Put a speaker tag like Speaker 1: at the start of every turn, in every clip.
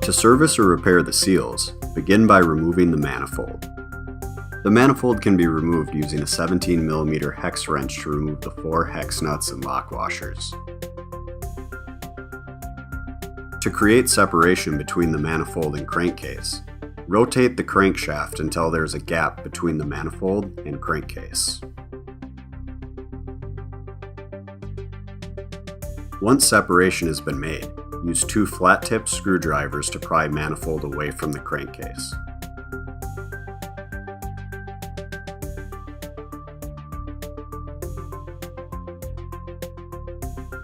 Speaker 1: To service or repair the seals, begin by removing the manifold. The manifold can be removed using a 17mm hex wrench to remove the 4 hex nuts and lock washers. To create separation between the manifold and crankcase, rotate the crankshaft until there is a gap between the manifold and crankcase. Once separation has been made, use 2 flat-tip screwdrivers to pry manifold away from the crankcase.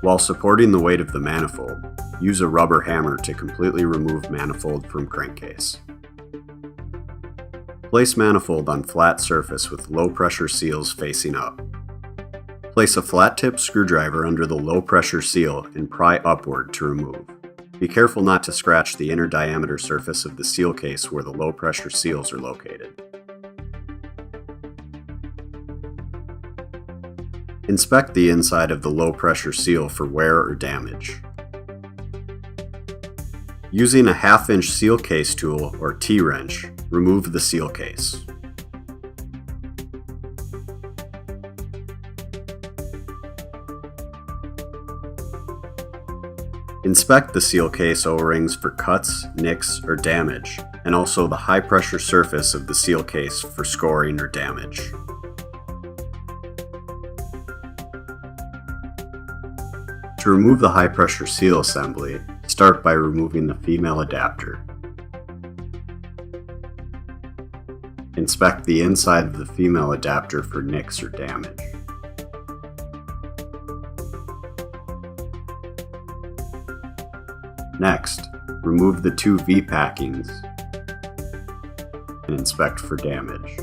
Speaker 1: While supporting the weight of the manifold, use a rubber hammer to completely remove manifold from crankcase. Place manifold on flat surface with low-pressure seals facing up. Place a flat-tip screwdriver under the low-pressure seal and pry upward to remove. Be careful not to scratch the inner diameter surface of the seal case where the low-pressure seals are located. Inspect the inside of the low-pressure seal for wear or damage. Using a 1/2-inch seal case tool or T-wrench, remove the seal case. Inspect the seal case O-rings for cuts, nicks, or damage, and also the high-pressure surface of the seal case for scoring or damage. To remove the high-pressure seal assembly, start by removing the female adapter. Inspect the inside of the female adapter for nicks or damage. Next, remove the 2 V-packings and inspect for damage.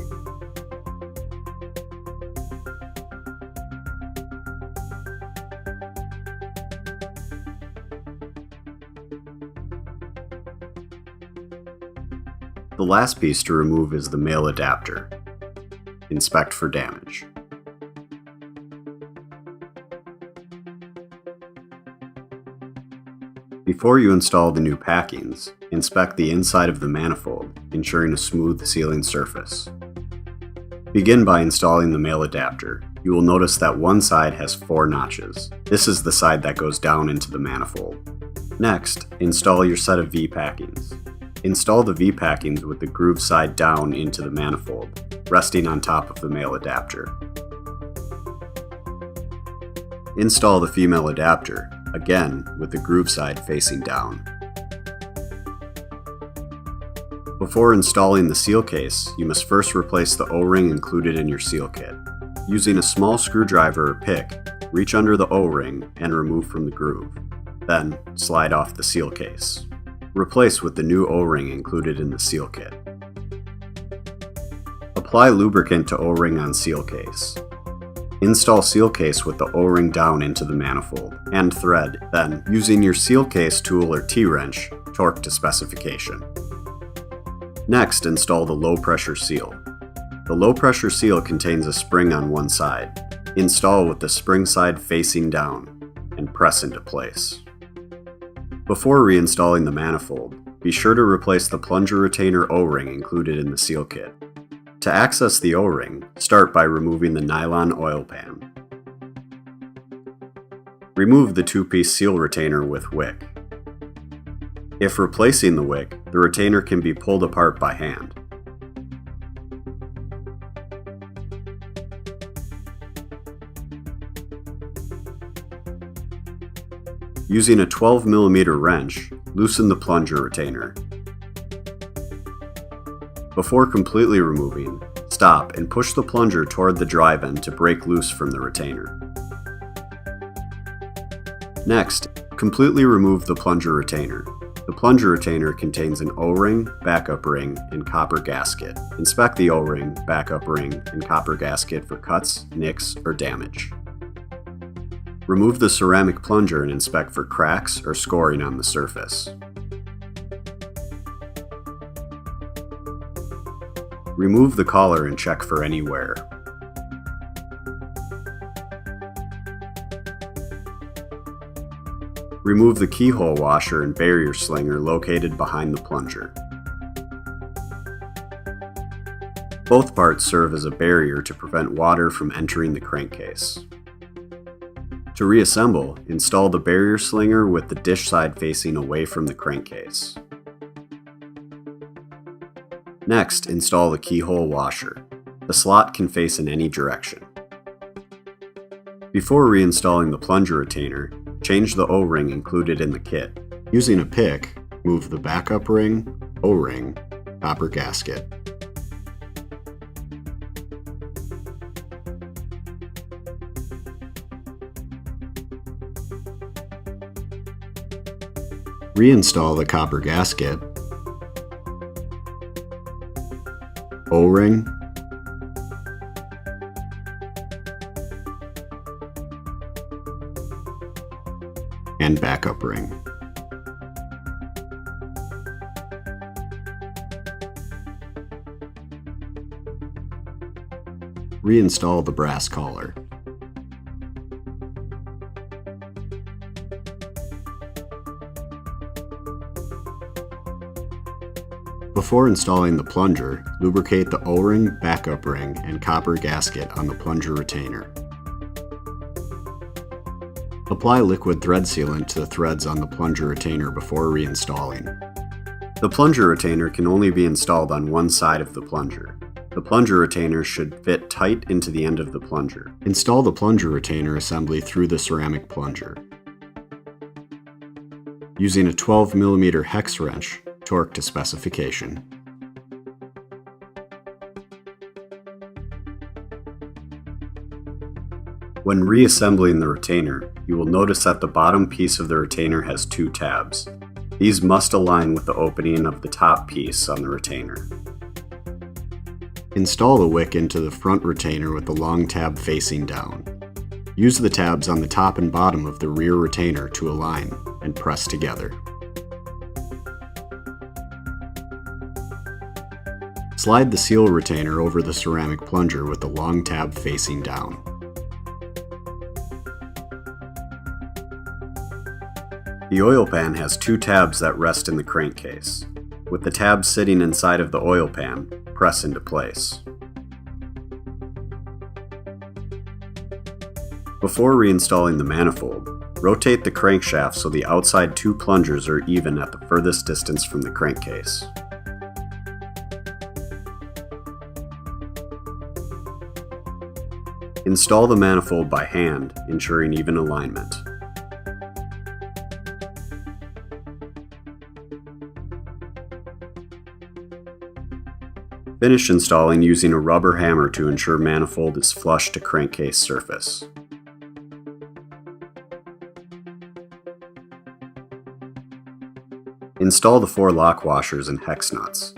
Speaker 1: The last piece to remove is the male adapter. Inspect for damage. Before you install the new packings, inspect the inside of the manifold, ensuring a smooth sealing surface. Begin by installing the male adapter. You will notice that one side has 4 notches. This is the side that goes down into the manifold. Next, install your set of V-packings. Install the V-packings with the groove side down into the manifold, resting on top of the male adapter. Install the female adapter, again with the groove side facing down. Before installing the seal case, you must first replace the O-ring included in your seal kit. Using a small screwdriver or pick, reach under the O-ring and remove from the groove. Then, slide off the seal case. Replace with the new O-ring included in the seal kit. Apply lubricant to O-ring on seal case. Install seal case with the O-ring down into the manifold, and thread, then, using your seal case tool or T-wrench, torque to specification. Next, install the low-pressure seal. The low-pressure seal contains a spring on one side. Install with the spring side facing down, and press into place. Before reinstalling the manifold, be sure to replace the plunger retainer O-ring included in the seal kit. To access the O-ring, start by removing the nylon oil pan. Remove the 2-piece seal retainer with wick. If replacing the wick, the retainer can be pulled apart by hand. Using a 12mm wrench, loosen the plunger retainer. Before completely removing, stop and push the plunger toward the drive end to break loose from the retainer. Next, completely remove the plunger retainer. The plunger retainer contains an O-ring, backup ring, and copper gasket. Inspect the O-ring, backup ring, and copper gasket for cuts, nicks, or damage. Remove the ceramic plunger and inspect for cracks or scoring on the surface. Remove the collar and check for any wear. Remove the keyhole washer and barrier slinger located behind the plunger. Both parts serve as a barrier to prevent water from entering the crankcase. To reassemble, install the barrier slinger with the dish side facing away from the crankcase. Next, install the keyhole washer. The slot can face in any direction. Before reinstalling the plunger retainer, change the O-ring included in the kit. Using a pick, move the backup ring, O-ring, copper gasket. Reinstall the copper gasket, O-ring, and backup ring. Reinstall the brass collar. Before installing the plunger, lubricate the O-ring, backup ring, and copper gasket on the plunger retainer. Apply liquid thread sealant to the threads on the plunger retainer before reinstalling. The plunger retainer can only be installed on one side of the plunger. The plunger retainer should fit tight into the end of the plunger. Install the plunger retainer assembly through the ceramic plunger. Using a 12mm hex wrench, torque to specification. When reassembling the retainer, you will notice that the bottom piece of the retainer has two tabs. These must align with the opening of the top piece on the retainer. Install the wick into the front retainer with the long tab facing down. Use the tabs on the top and bottom of the rear retainer to align and press together. Slide the seal retainer over the ceramic plunger with the long tab facing down. The oil pan has two tabs that rest in the crankcase. With the tabs sitting inside of the oil pan, press into place. Before reinstalling the manifold, rotate the crankshaft so the outside two plungers are even at the furthest distance from the crankcase. Install the manifold by hand, ensuring even alignment. Finish installing using a rubber hammer to ensure manifold is flush to crankcase surface. Install the 4 lock washers and hex nuts.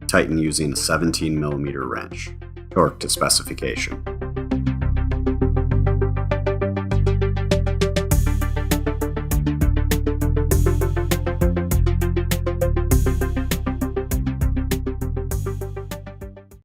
Speaker 1: Tighten using a 17mm wrench. Torque to specification.